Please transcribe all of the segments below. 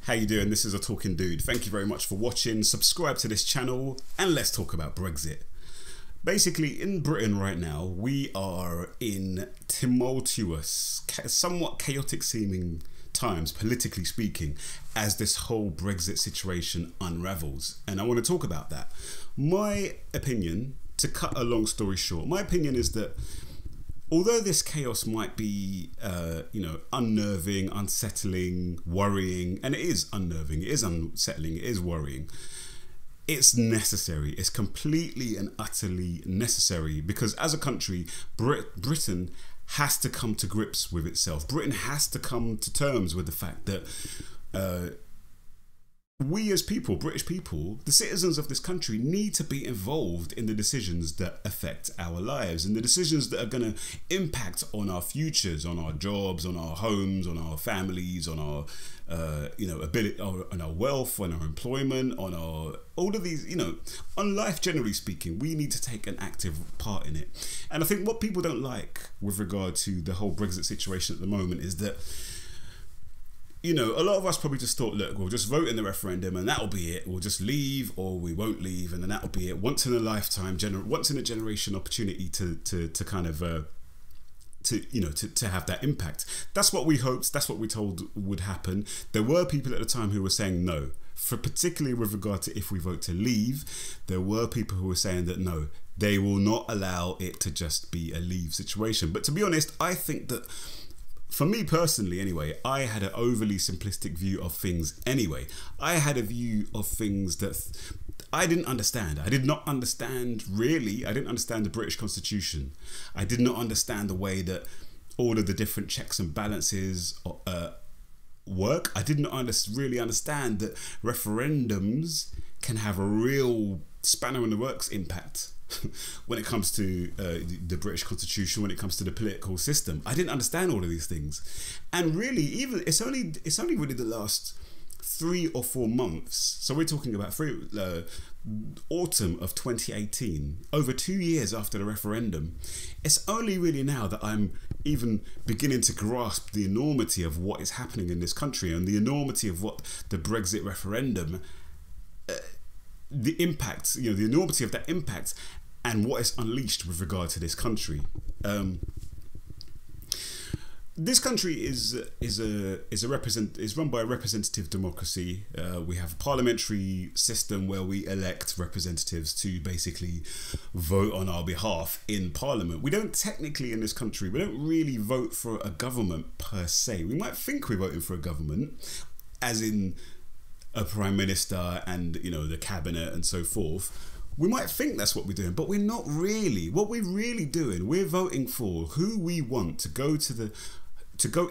How you doing? This is a talking dude. Thank you very much for watching. Subscribe to this channel and let's talk about Brexit. Basically, in Britain right now, we are in tumultuous, somewhat chaotic seeming times, politically speaking, as this whole Brexit situation unravels. And I want to talk about that. My opinion, to cut a long story short, my opinion is that although this chaos might be, unnerving, unsettling, worrying, and it is unnerving, it is unsettling, it is worrying, it's necessary. It's completely and utterly necessary because as a country, Britain has to come to grips with itself. Britain has to come to terms with the fact that we as people, British people, the citizens of this country need to be involved in the decisions that affect our lives and the decisions that are going to impact on our futures, on our jobs, on our homes, on our families, on our, ability, on our wealth, on our employment, on our, all of these, on life generally speaking. We need to take an active part in it. And I think what people don't like with regard to the whole Brexit situation at the moment is that a lot of us probably just thought, look, we'll just vote in the referendum and that'll be it. We'll just leave or we won't leave and then that'll be it. Once in a lifetime, once in a generation opportunity to kind of, to have that impact. That's what we hoped. That's what we told would happen. There were people at the time who were saying no, particularly with regard to if we vote to leave. There were people who were saying that no, they will not allow it to just be a leave situation. But to be honest, I think that for me personally, anyway, I had an overly simplistic view of things anyway. I had a view of things that I didn't understand. I did not understand, really. I didn't understand the British Constitution. I did not understand the way that all of the different checks and balances work. I did not really understand that referendums can have a real spanner in the works impact when it comes to the British Constitution, when it comes to the political system. I didn't understand all of these things. And really, even it's only really the last 3 or 4 months. So we're talking about autumn of 2018, over 2 years after the referendum. It's only really now that I'm even beginning to grasp the enormity of what is happening in this country and the enormity of what the Brexit referendum, the impact, the enormity of that impact and what is unleashed with regard to this country. This country is run by a representative democracy. We have a parliamentary system where we elect representatives to basically vote on our behalf in Parliament. We don't technically in this country, we don't really vote for a government per se. We might think we're voting for a government, as in a prime minister and the cabinet and so forth. We might think that's what we're doing, but we're not really. What we're really doing, we're voting for who we want to go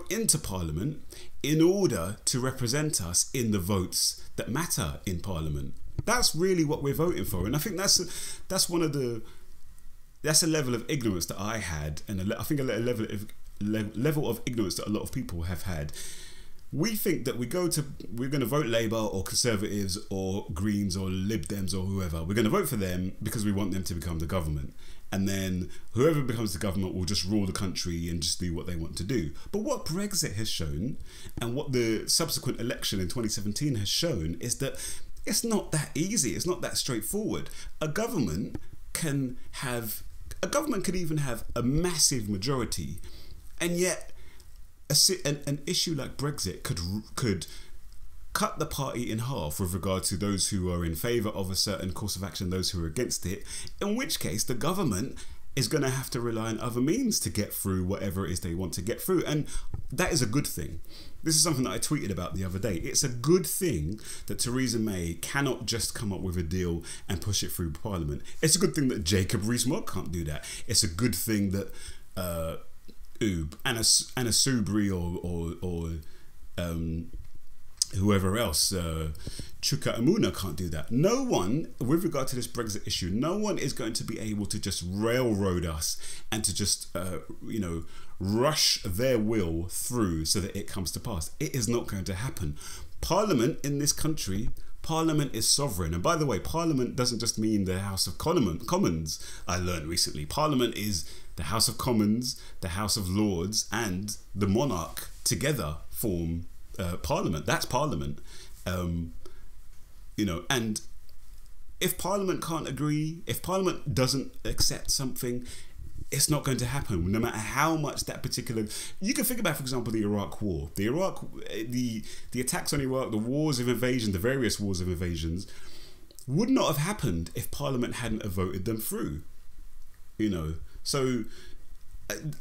into Parliament in order to represent us in the votes that matter in Parliament. That's really what we're voting for, and I think that's a level of ignorance that I had, and I think a level of ignorance that a lot of people have had. We think that we're going to vote Labour or Conservatives or Greens or Lib Dems or whoever. We're going to vote for them because we want them to become the government. And then whoever becomes the government will just rule the country and just do what they want to do. But what Brexit has shown and what the subsequent election in 2017 has shown is that it's not that easy. It's not that straightforward. A government can even have a massive majority, and yet an issue like Brexit could cut the party in half with regard to those who are in favour of a certain course of action, those who are against it, in which case the government is going to have to rely on other means to get through whatever it is they want to get through. And that is a good thing. This is something that I tweeted about the other day. It's a good thing that Theresa May cannot just come up with a deal and push it through Parliament. It's a good thing that Jacob Rees-Mogg can't do that. It's a good thing that Anna Soubry or whoever else, Chuka Amuna can't do that. No one, with regard to this Brexit issue, no one is going to be able to just railroad us and to just, rush their will through so that it comes to pass. It is not going to happen. Parliament in this country, Parliament is sovereign. And by the way, Parliament doesn't just mean the House of Commons. I learned recently. Parliament is the House of Commons, the House of Lords, and the monarch together form Parliament. That's Parliament. You know, and if Parliament can't agree, if Parliament doesn't accept something, it's not going to happen, no matter how much that particular... You can think about, for example, the Iraq War. The attacks on Iraq, the wars of invasion, the various wars of invasions, would not have happened if Parliament hadn't have voted them through. You know, so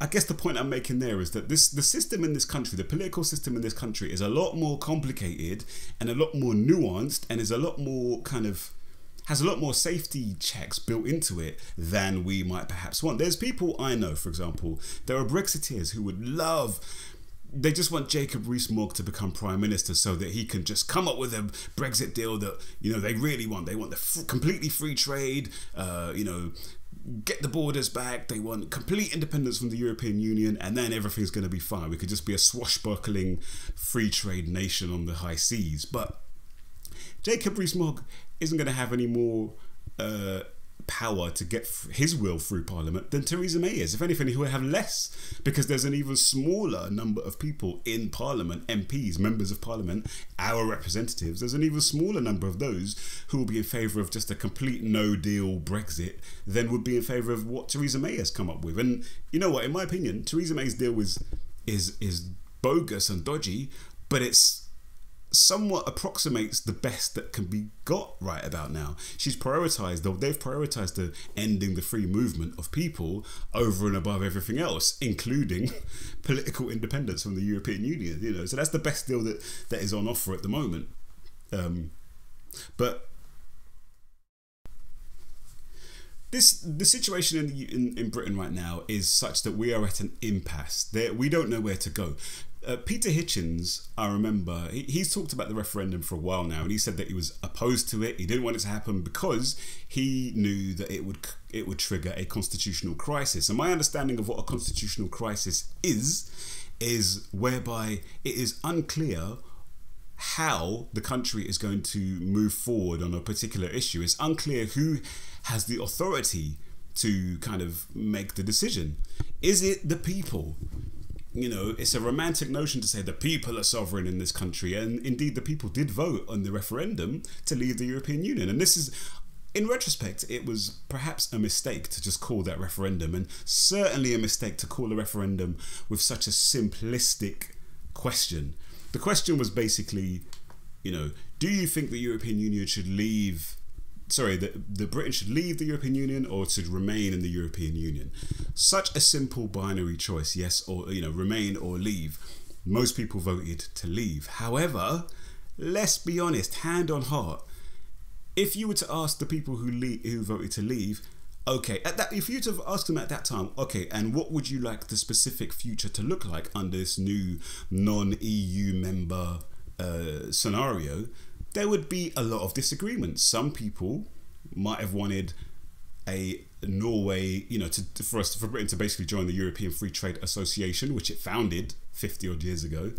I guess the point I'm making there is that the system in this country, the political system in this country, is a lot more complicated and a lot more nuanced, and is a lot more has a lot more safety checks built into it than we might perhaps want. There's people I know, for example, there are Brexiteers who would love... They just want Jacob Rees-Mogg to become Prime Minister so that he can just come up with a Brexit deal that, you know, they really want. They want the completely free trade, you know, get the borders back. They want complete independence from the European Union, and then everything's going to be fine. We could just be a swashbuckling free trade nation on the high seas. But Jacob Rees-Mogg isn't going to have any more power to get his will through Parliament than Theresa May is. If anything, he will have less, because there's an even smaller number of people in Parliament, MPs, members of Parliament, our representatives. There's an even smaller number of those who will be in favour of just a complete no-deal Brexit than would be in favour of what Theresa May has come up with. And you know what? In my opinion, Theresa May's deal is bogus and dodgy, but it's somewhat approximates the best that can be got right about now. They've prioritised the ending the free movement of people over and above everything else, including political independence from the European Union. You know, so that's the best deal that is on offer at the moment. But the situation in Britain right now is such that we are at an impasse. We don't know where to go. Peter Hitchens, I remember, he's talked about the referendum for a while now, and he said that he was opposed to it. He didn't want it to happen because he knew that it would trigger a constitutional crisis. And my understanding of what a constitutional crisis is whereby it is unclear how the country is going to move forward on a particular issue. It's unclear who has the authority to kind of make the decision. Is it the people? You know, it's a romantic notion to say the people are sovereign in this country, and indeed the people did vote on the referendum to leave the European Union. And this is, in retrospect, it was perhaps a mistake to just call that referendum, and certainly a mistake to call a referendum with such a simplistic question. The question was basically, you know, do you think the European Union should leave... Sorry, the Britain should leave the European Union or should remain in the European Union? Such a simple binary choice, yes or, you know, remain or leave. Most people voted to leave. However, let's be honest, hand on heart, if you were to ask the people who voted to leave, okay, if you were to ask them at that time, okay, and what would you like the specific future to look like under this new non-EU member scenario, there would be a lot of disagreement. Some people might have wanted a Norway, you know, for Britain to basically join the European Free Trade Association, which it founded 50 odd years ago.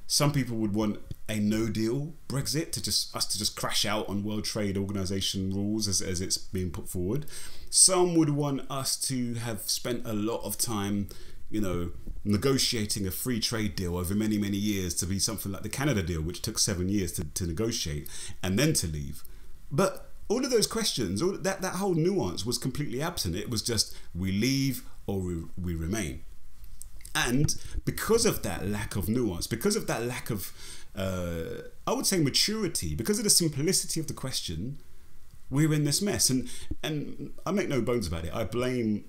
Some people would want a no-deal Brexit, us to just crash out on World Trade Organization rules as it's being put forward. Some would want us to have spent a lot of time, you know, negotiating a free trade deal over many, many years to be something like the Canada deal, which took 7 years to negotiate and then to leave. But all of those questions, that whole nuance was completely absent. It was just, we leave or we remain. And because of that lack of nuance, because of that lack of, I would say, maturity, because of the simplicity of the question, we're in this mess. And I make no bones about it. I blame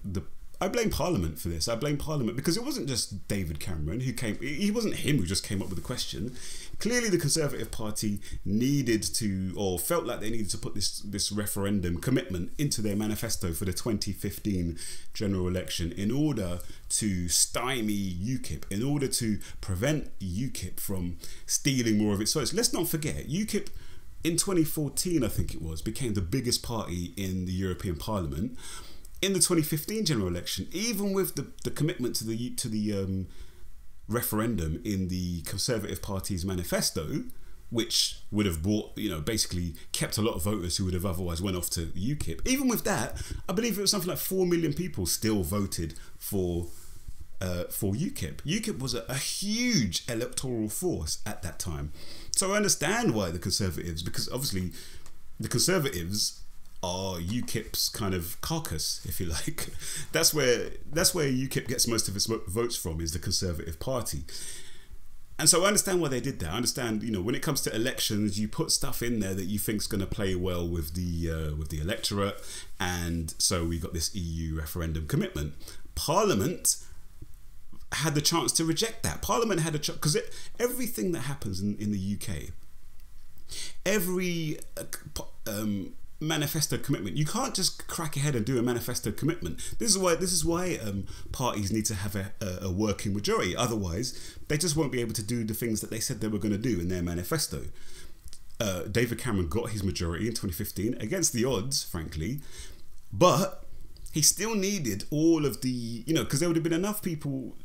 Parliament for this. I blame Parliament because it wasn't just David Cameron who came. It wasn't him who just came up with the question. Clearly, the Conservative Party needed to, or felt like they needed to put this referendum commitment into their manifesto for the 2015 general election in order to stymie UKIP, in order to prevent UKIP from stealing more of its votes. Let's not forget, UKIP in 2014, I think it was, became the biggest party in the European Parliament. In the 2015 general election, even with the commitment to the referendum in the Conservative Party's manifesto, which would have brought, you know, basically kept a lot of voters who would have otherwise went off to UKIP. Even with that, I believe it was something like 4 million people still voted for for UKIP. UKIP was a huge electoral force at that time. So I understand why the Conservatives, because obviously the Conservatives are UKIP's kind of carcass, if you like. That's where UKIP gets most of its votes from, is the Conservative Party. And so I understand why they did that. I understand, you know, when it comes to elections, you put stuff in there that you think is going to play well with the electorate, and so we got this EU referendum commitment. Parliament had the chance to reject that. Parliament had a chance, because everything that happens in the UK, every manifesto commitment, you can't just crack ahead and do a manifesto commitment. This is why parties need to have a working majority. Otherwise, they just won't be able to do the things that they said they were going to do in their manifesto. David Cameron got his majority in 2015 against the odds, frankly, but he still needed all of the, you know, because there would have been enough people.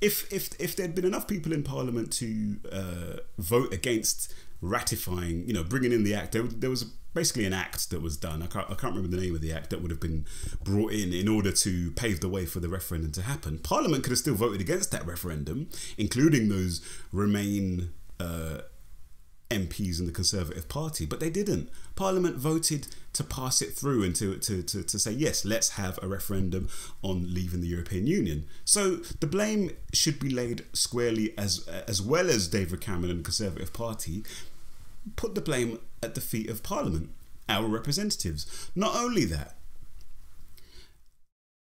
If there'd been enough people in Parliament to vote against ratifying, you know, bringing in the act, there was basically an act that was done. I can't remember the name of the act that would have been brought in order to pave the way for the referendum to happen. Parliament could have still voted against that referendum, including those Remain MPs in the Conservative Party, but they didn't. Parliament voted to pass it through and to say, yes, let's have a referendum on leaving the European Union. So the blame should be laid squarely, as well as David Cameron and the Conservative Party put the blame at the feet of Parliament, our representatives. Not only that,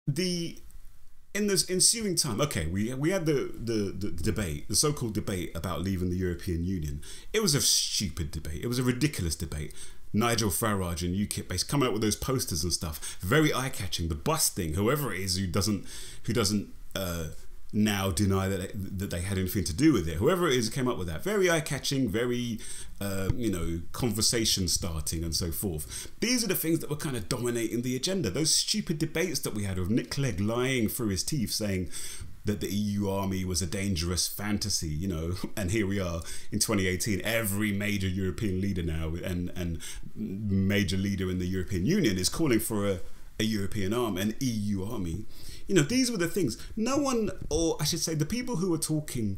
in this ensuing time, okay, we had the debate, the so-called debate about leaving the European Union. It was a stupid debate. It was a ridiculous debate. Nigel Farage and UKIP based coming out with those posters and stuff, very eye-catching. The bus thing, whoever it is who doesn't now deny that they had anything to do with it. Whoever it is who came up with that, very eye-catching, very you know, conversation starting and so forth. These are the things that were kind of dominating the agenda. Those stupid debates that we had with Nick Clegg lying through his teeth saying that the EU army was a dangerous fantasy, you know, and here we are in 2018, every major European leader now and major leader in the European Union is calling for a European army, an EU army. You know, these were the things. No one, or I should say the people who were talking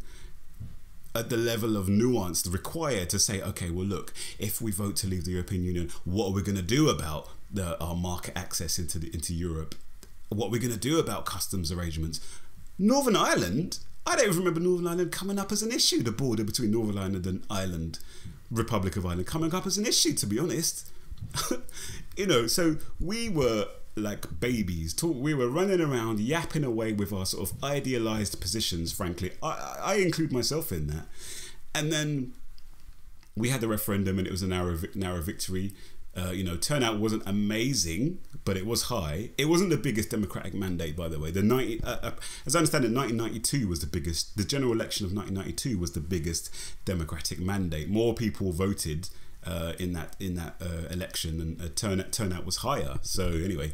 at the level of nuance required to say, okay, well, look, if we vote to leave the European Union, what are we going to do about our market access into Europe? What are we going to do about customs arrangements? Northern Ireland, I don't even remember Northern Ireland coming up as an issue, the border between Northern Ireland and Ireland, Republic of Ireland, coming up as an issue, to be honest. You know, so we were like babies. We were running around yapping away with our sort of idealized positions, frankly. I include myself in that. And then we had the referendum and it was a narrow victory. You know, turnout wasn't amazing, but it was high. It wasn't the biggest democratic mandate, by the way. As I understand it, 1992 was the biggest. The general election of 1992 was the biggest democratic mandate. More people voted in that election, and turnout was higher. So anyway,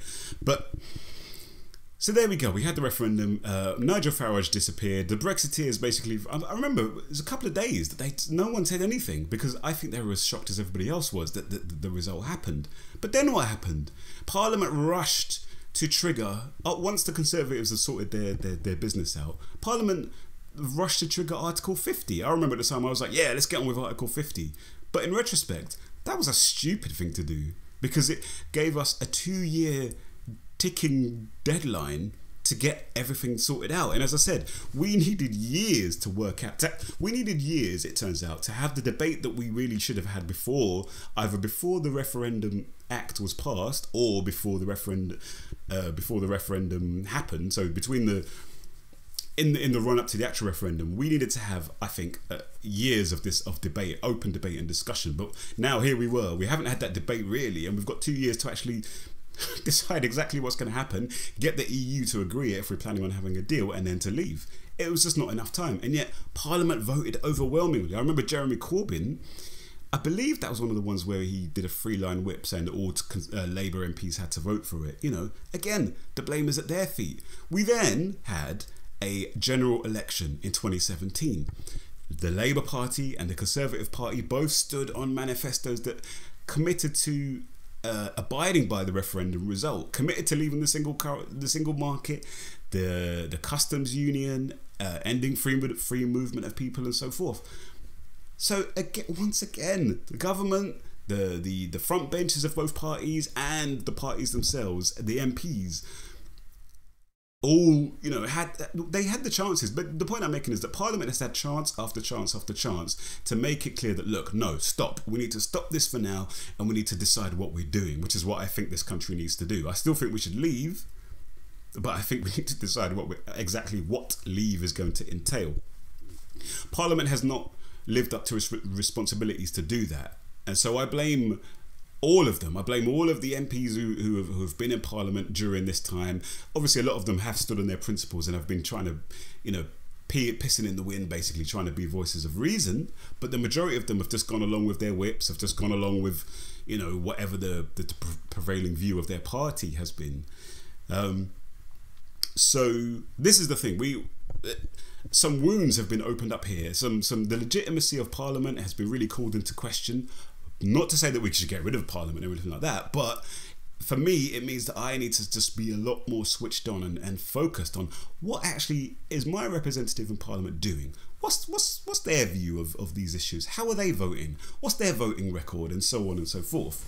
so there we go. We had the referendum. Nigel Farage disappeared. The Brexiteers basically. I remember it was a couple of days that no one said anything, because I think they were as shocked as everybody else was that the result happened. But then what happened? Parliament rushed to trigger once the Conservatives had sorted their business out. Parliament rushed to trigger Article 50. I remember at the time I was like, yeah, let's get on with Article 50. But in retrospect, that was a stupid thing to do, because it gave us a 2-year ticking deadline to get everything sorted out. And as I said, we needed years to work out. We needed years, it turns out, to have the debate that we really should have had before, either before the Referendum Act was passed or before the referendum happened. So between in the run up to the actual referendum, we needed to have, I think, years of debate, open debate and discussion. But now here we were. We haven't had that debate really, and we've got 2 years to actually decide exactly what's going to happen, get the EU to agree if we're planning on having a deal, and then to leave. It was just not enough time, and yet Parliament voted overwhelmingly. I remember Jeremy Corbyn, I believe that was one of the ones where he did a 3-line whip saying that all Labour MPs had to vote for it. You know, again, the blame is at their feet. We then had a general election in 2017. The Labour Party and the Conservative Party both stood on manifestos that committed to abiding by the referendum result, committed to leaving the single market, the customs union, ending free movement of people, and so forth. So again, once again, the government, the front benches of both parties and the parties themselves, the MPs, all, you know, had the chances. But the point I'm making is that Parliament has had chance after chance after chance to make it clear that, look, no, stop. We need to stop this for now, and we need to decide what we're doing, which is what I think this country needs to do. I still think we should leave, but I think we need to decide exactly what leave is going to entail. Parliament has not lived up to its responsibilities to do that, and so I blame all of them. I blame all of the MPs who have been in Parliament during this time. Obviously, a lot of them have stood on their principles and have been trying to, you know, pissing in the wind, basically trying to be voices of reason. But the majority of them have just gone along with their whips, have just gone along with, you know, whatever the prevailing view of their party has been. So this is the thing. Some wounds have been opened up here. The legitimacy of Parliament has been really called into question. Not to say that we should get rid of Parliament or anything like that, but for me, it means that I need to just be a lot more switched on and focused on what actually is my representative in Parliament doing. What's their view of these issues? How are they voting? What's their voting record, and so on and so forth.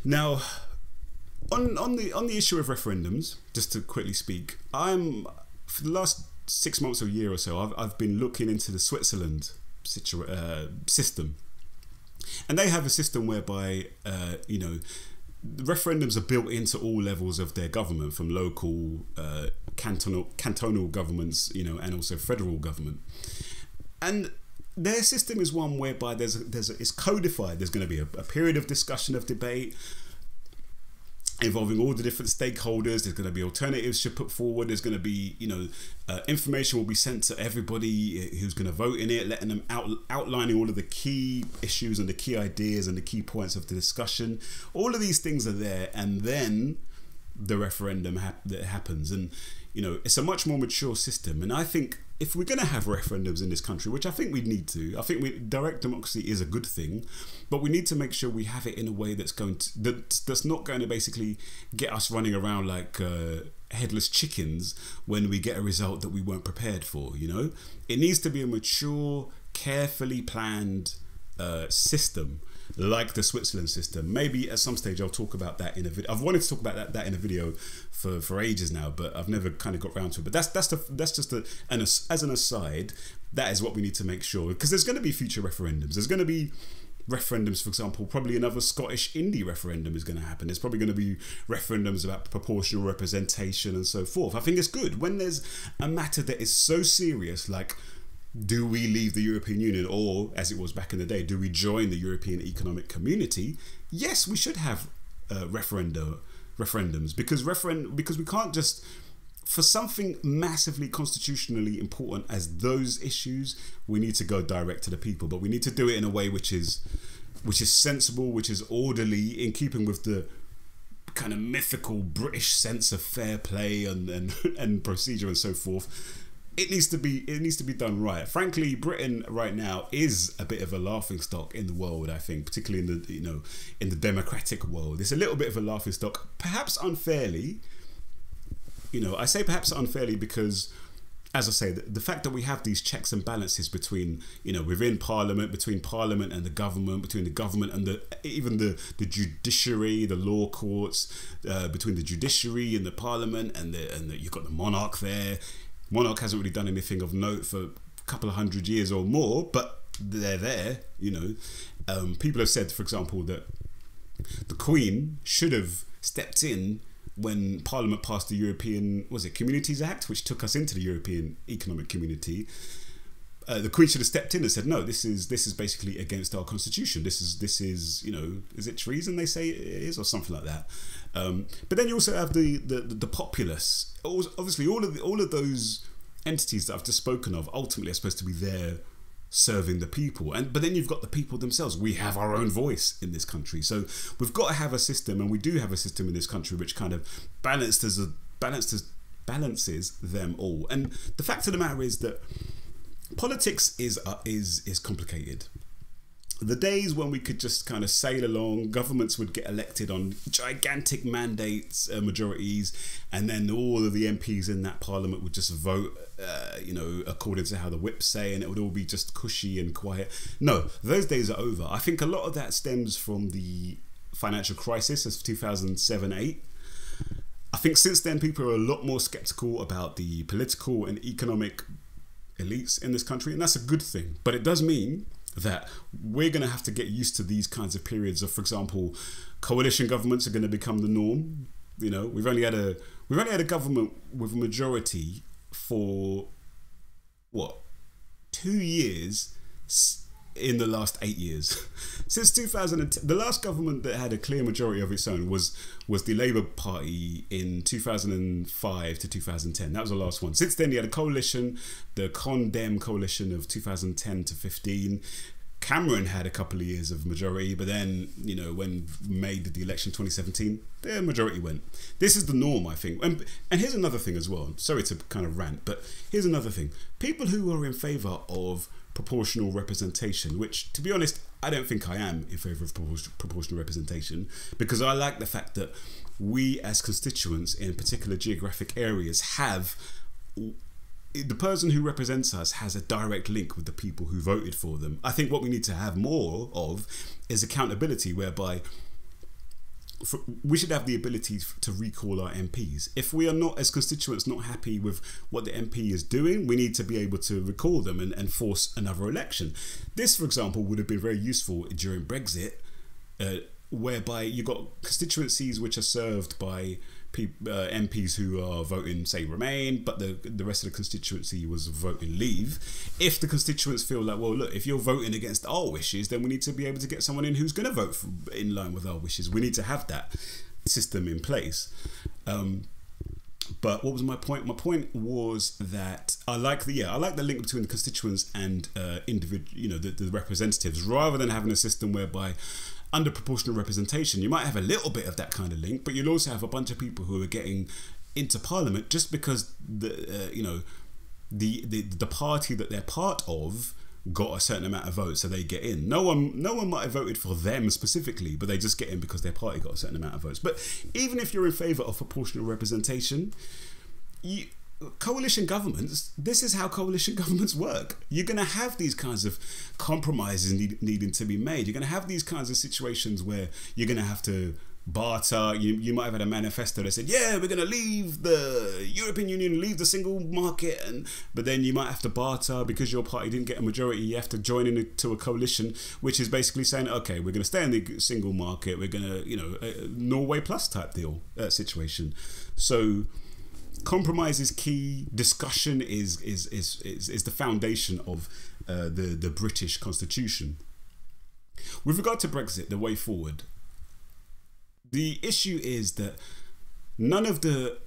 Now, on the issue of referendums, just to quickly speak, for the last 6 months or a year or so, I've been looking into the Switzerland system. And they have a system whereby, you know, referendums are built into all levels of their government, from local, cantonal governments, you know, and also federal government. And their system is one whereby it's codified. There's going to be a period of discussion, of debate, involving all the different stakeholders. There's going to be alternatives to put forward. There's going to be, you know, information will be sent to everybody who's going to vote in it, letting them outlining all of the key issues and the key ideas and the key points of the discussion. All of these things are there, and then the referendum that happens. And, you know, it's a much more mature system. And I think if we're going to have referendums in this country, which I think we need to, I think direct democracy is a good thing, but we need to make sure we have it in a way that's not going to basically get us running around like headless chickens when we get a result that we weren't prepared for. You know, it needs to be a mature, carefully planned system, like the Switzerland system. Maybe at some stage I'll talk about that in a video. I've wanted to talk about that in a video for ages now, but I've never kind of got around to it. But that's just as an aside, that is what we need to make sure, because there's going to be future referendums. There's going to be referendums, for example, probably another Scottish Indie referendum is going to happen. There's probably going to be referendums about proportional representation and so forth. I think it's good when there's a matter that is so serious, like, do we leave the European Union, or, as it was back in the day, do we join the European Economic Community? Yes, we should have referendums, because we can't just, for something massively constitutionally important as those issues, we need to go direct to the people, but we need to do it in a way which is sensible, which is orderly, in keeping with the kind of mythical British sense of fair play and procedure and so forth. It needs to be done right. Frankly, Britain right now is a bit of a laughingstock in the world, I think, particularly in the democratic world. It's a little bit of a laughingstock, perhaps unfairly. You know, I say perhaps unfairly because, as I say, the fact that we have these checks and balances between, you know, within Parliament, between Parliament and the government, between the government and even the judiciary, the law courts, between the judiciary and the Parliament, and you've got the monarch there. Monarch hasn't really done anything of note for a couple of 100 years or more, but they're there, you know. People have said, for example, that the Queen should have stepped in when Parliament passed the European, Communities Act, which took us into the European Economic Community. The Queen should have stepped in and said, no, this is basically against our constitution. This is, you know, is it treason, they say it is, or something like that. But then you also have the populace. Obviously, all of those entities that I've just spoken of ultimately are supposed to be there serving the people. But then you've got the people themselves. We have our own voice in this country. So we've got to have a system, and we do have a system in this country which kind of balances them all. And the fact of the matter is that politics is complicated. the days when we could just kind of sail along, governments would get elected on gigantic mandates, majorities, and then all of the MPs in that parliament would just vote, you know, according to how the whips say, and it would all be just cushy and quiet. No, those days are over. I think a lot of that stems from the financial crisis of 2007-8. I think since then people are a lot more skeptical about the political and economic elites in this country, and that's a good thing. But it does mean that we're going to have to get used to these kinds of periods of, for example, coalition governments are going to become the norm. You know, we've only had a government with a majority for what, 2 years in the last 8 years. Since 2010, the last government that had a clear majority of its own was the Labour Party in 2005 to 2010. That was the last one. Since then, you had a coalition, the Con-Dem coalition of 2010 to 15. Cameron had a couple of years of majority, but then, you know, when May did the election 2017, their majority went. This is the norm, I think. And here's another thing as well. Sorry to kind of rant, but here's another thing. People who are in favour of proportional representation, which, to be honest, I don't think I am in favour of proportional representation, because I like the fact that we as constituents in particular geographic areas have, the person who represents us has a direct link with the people who voted for them. I think what we need to have more of is accountability, whereby we should have the ability to recall our MPs. If we are not, as constituents, not happy with what the MP is doing, we need to be able to recall them and force another election. This, for example, would have been very useful during Brexit, whereby you got constituencies which are served by MPs who are voting, say, Remain, but the rest of the constituency was voting Leave. If the constituents feel like, well, look, if you're voting against our wishes, then we need to be able to get someone in who's going to vote in line with our wishes. We need to have that system in place. But what was my point? My point was that I like the link between the constituents and the representatives, rather than having a system whereby under proportional representation, you might have a little bit of that kind of link, but you'll also have a bunch of people who are getting into parliament just because the party that they're part of got a certain amount of votes, so they get in. No one might have voted for them specifically, but they just get in because their party got a certain amount of votes. But even if you're in favour of proportional representation, coalition governments, this is how coalition governments work. You're going to have these kinds of compromises needing to be made. You're going to have these kinds of situations where you're going to have to barter. You might have had a manifesto that said, yeah, we're going to leave the European Union, leave the single market, but then you might have to barter because your party didn't get a majority. You have to join into a coalition, which is basically saying, okay, we're going to stay in the single market. We're going to, a Norway Plus type deal situation. So compromise is key. Discussion is the foundation of the British Constitution. With regard to Brexit, the way forward, the issue is that none of the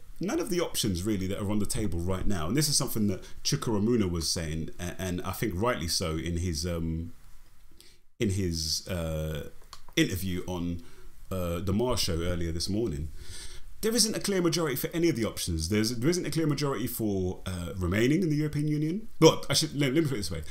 options really that are on the table right now, and this is something that Chuka Ramuna was saying, and I think rightly so in his interview on the Mar Show earlier this morning. There isn't a clear majority for any of the options. There isn't a clear majority for remaining in the European Union. But let me put it this way.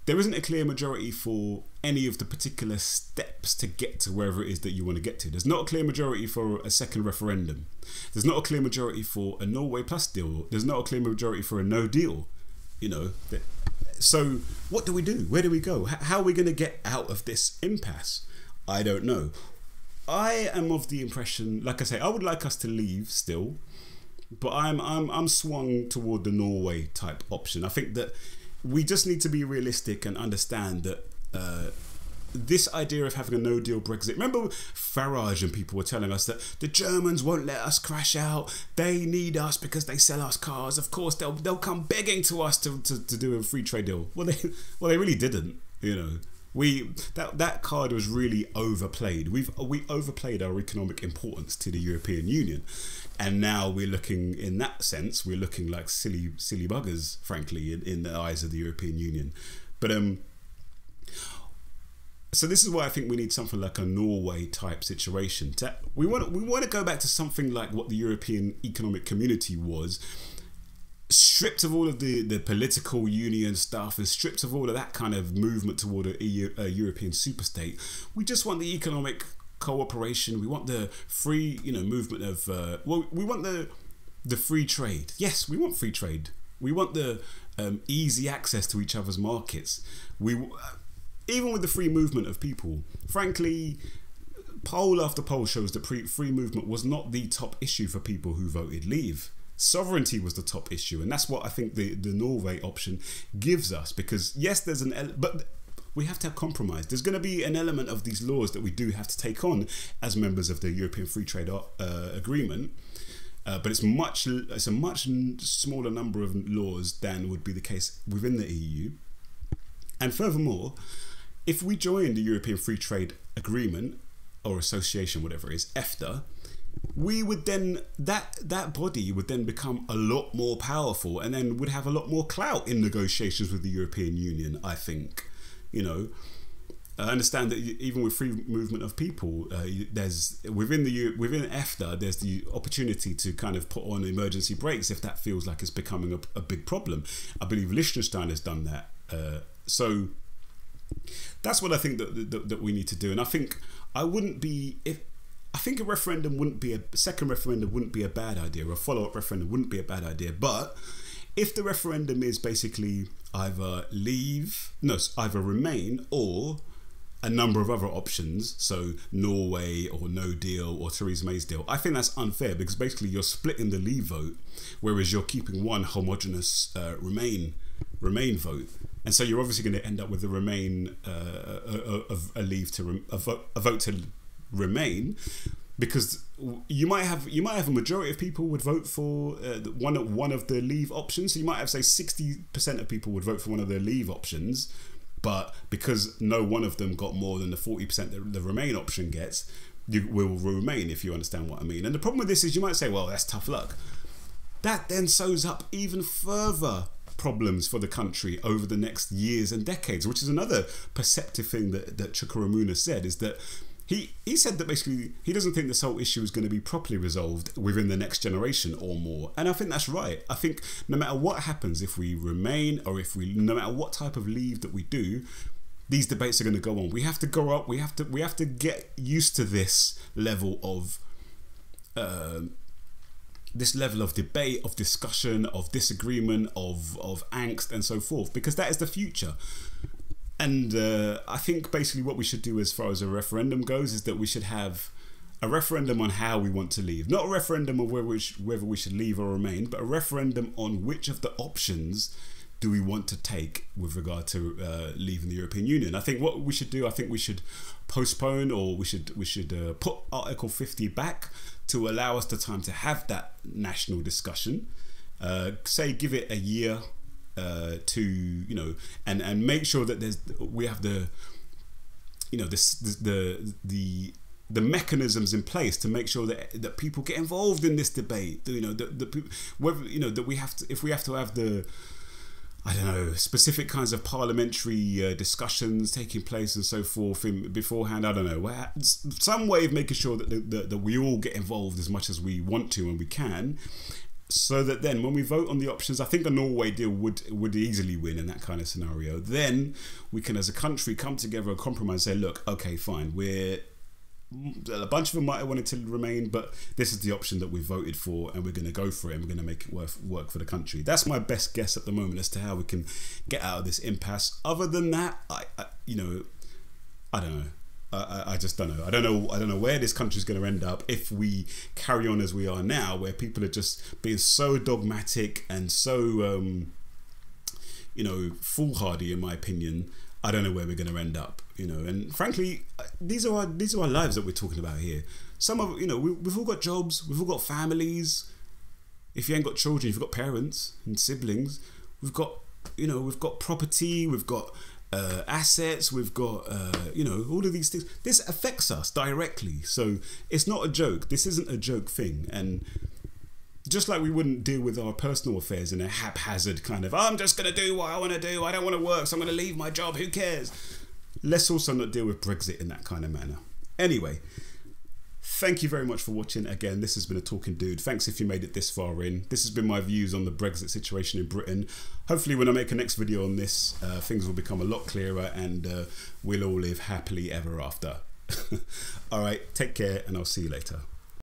There isn't a clear majority for any of the particular steps to get to wherever it is that you want to get to. There's not a clear majority for a second referendum. There's not a clear majority for a Norway Plus deal. There's not a clear majority for a no deal. So what do we do? Where do we go? How are we going to get out of this impasse? I don't know. I am of the impression, like I say, I would like us to leave still, but I'm swung toward the Norway type option. I think that we just need to be realistic and understand that this idea of having a no-deal Brexit. Remember Farage and people were telling us that the Germans won't let us crash out. They need us because they sell us cars. Of course, they'll come begging to us to do a free trade deal. Well, they really didn't. That card was really overplayed. We overplayed our economic importance to the European Union, and now we're looking, in that sense, we're looking like silly buggers, frankly, in the eyes of the European Union. But so this is why I think we need something like a Norway type situation. We want to go back to something like what the European Economic Community was. stripped of all of the political union stuff and stripped of all of that kind of movement toward a European superstate. We just want the economic cooperation. We want the free, movement of. We want the free trade. Yes, we want free trade. We want the easy access to each other's markets. Even with the free movement of people, frankly, poll after poll shows that free movement was not the top issue for people who voted leave. Sovereignty was the top issue, and that's what I think the Norway option gives us. Because yes, there's but we have to have compromise. There's going to be an element of these laws that we do have to take on as members of the European Free Trade Agreement, but it's a much smaller number of laws than would be the case within the EU. And furthermore, if we join the European Free Trade Agreement or Association, whatever it is, EFTA, we would then that body would then become a lot more powerful and then would have a lot more clout in negotiations with the European Union. I think, I understand that even with free movement of people, there's within EFTA there's the opportunity to kind of put on emergency brakes if that feels like it's becoming a big problem. I believe Liechtenstein has done that. So that's what I think that we need to do. And I think I think a second referendum wouldn't be a bad idea, or a follow-up referendum wouldn't be a bad idea. But if the referendum is basically either remain or a number of other options, so Norway or no deal or Theresa May's deal, I think that's unfair, because basically you're splitting the leave vote, whereas you're keeping one homogenous remain vote. And so you're obviously going to end up with the remain a vote to remain, because you might have a majority of people would vote for one of the leave options. So you might have, say, 60% of people would vote for one of the leave options, but because no one of them got more than the 40% that the remain option gets, you will remain, if you understand what I mean. And the problem with this is you might say, well, that's tough luck. That then sows up even further problems for the country over the next years and decades, which is another perceptive thing that Chukwuemeka said, is that he said that basically he doesn't think this whole issue is going to be properly resolved within the next generation or more. And I think that's right. I think no matter what happens, if we remain or no matter what type of leave that we do, these debates are going to go on. We have to go up. We have to get used to this level of debate, of discussion, of disagreement, of angst, and so forth, because that is the future. And I think basically what we should do as far as a referendum goes is that we should have a referendum on how we want to leave. Not a referendum on whether we should leave or remain, but a referendum on which of the options do we want to take with regard to leaving the European Union. I think what we should do, I think we should postpone, or we should put Article 50 back to allow us the time to have that national discussion. Say give it a year, to and make sure that we have the mechanisms in place to make sure that people get involved in this debate. That we have to, if we have to have the, I don't know, specific kinds of parliamentary discussions taking place and so forth beforehand. I don't know, some way of making sure that we all get involved as much as we want to and we can, so that then when we vote on the options, I think a Norway deal would easily win in that kind of scenario. Then we can, as a country, come together and compromise and say, look, okay, fine, a bunch of them might have wanted to remain, but this is the option that we voted for, and we're going to go for it, and we're going to make it work for the country. That's my best guess at the moment as to how we can get out of this impasse. Other than that, I don't know. I just don't know. I don't know where this country is going to end up if we carry on as we are now, where people are just being so dogmatic and so foolhardy, in my opinion. I don't know where we're going to end up, and frankly, these are our lives that we're talking about here. Some of, we've all got jobs, we've all got families. If you ain't got children, you've got parents and siblings. We've got property, we've got assets, we've got all of these things. This affects us directly, so it's not a joke. This isn't a joke thing. And just like we wouldn't deal with our personal affairs in a haphazard kind of, I'm just going to do what I want to do, I don't want to work, so I'm going to leave my job, who cares? Let's also not deal with Brexit in that kind of manner. Anyway, thank you very much for watching. Again, this has been a Talking Dude. Thanks if you made it this far in. This has been my views on the Brexit situation in Britain. Hopefully when I make a next video on this, things will become a lot clearer and we'll all live happily ever after. All right, take care and I'll see you later.